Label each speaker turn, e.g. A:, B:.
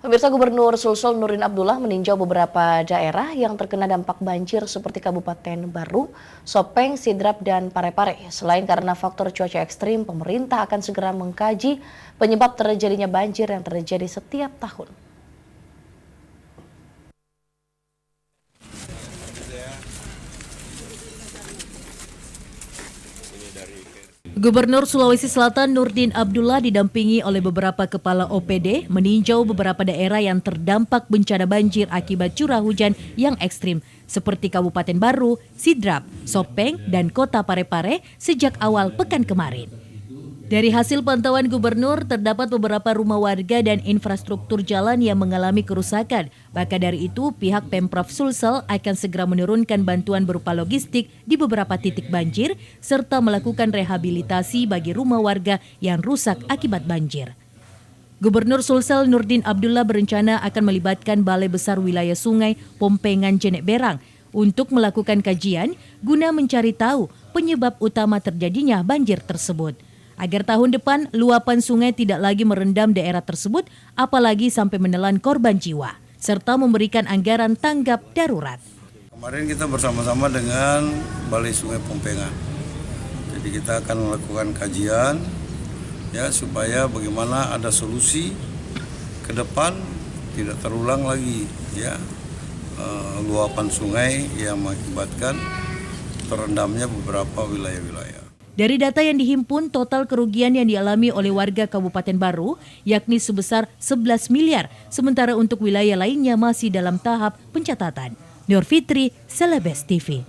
A: Pemirsa, Gubernur Sulsel Nurdin Abdullah meninjau beberapa daerah yang terkena dampak banjir seperti Kabupaten Baru, Sopeng, Sidrap, dan Parepare. Selain karena faktor cuaca ekstrim, pemerintah akan segera mengkaji penyebab terjadinya banjir yang terjadi setiap tahun.
B: Gubernur Sulawesi Selatan Nurdin Abdullah didampingi oleh beberapa kepala OPD meninjau beberapa daerah yang terdampak bencana banjir akibat curah hujan yang ekstrim seperti Kabupaten Baru, Sidrap, Sopeng, dan Kota Parepare sejak awal pekan kemarin. Dari hasil pantauan gubernur, terdapat beberapa rumah warga dan infrastruktur jalan yang mengalami kerusakan. Maka dari itu, pihak Pemprov Sulsel akan segera menurunkan bantuan berupa logistik di beberapa titik banjir, serta melakukan rehabilitasi bagi rumah warga yang rusak akibat banjir. Gubernur Sulsel Nurdin Abdullah berencana akan melibatkan Balai Besar Wilayah Sungai Pompengan Jenek Berang untuk melakukan kajian guna mencari tahu penyebab utama terjadinya banjir tersebut. Agar tahun depan luapan sungai tidak lagi merendam daerah tersebut, apalagi sampai menelan korban jiwa, serta memberikan anggaran tanggap darurat.
C: Kemarin kita bersama-sama dengan Balai Sungai Pompengan. Jadi kita akan melakukan kajian ya supaya bagaimana ada solusi ke depan tidak terulang lagi ya luapan sungai yang mengakibatkan terendamnya beberapa wilayah-wilayah.
B: Dari data yang dihimpun, total kerugian yang dialami oleh warga Kabupaten Baru yakni sebesar 11 miliar, sementara untuk wilayah lainnya masih dalam tahap pencatatan. Nur Fitri, Celebes TV.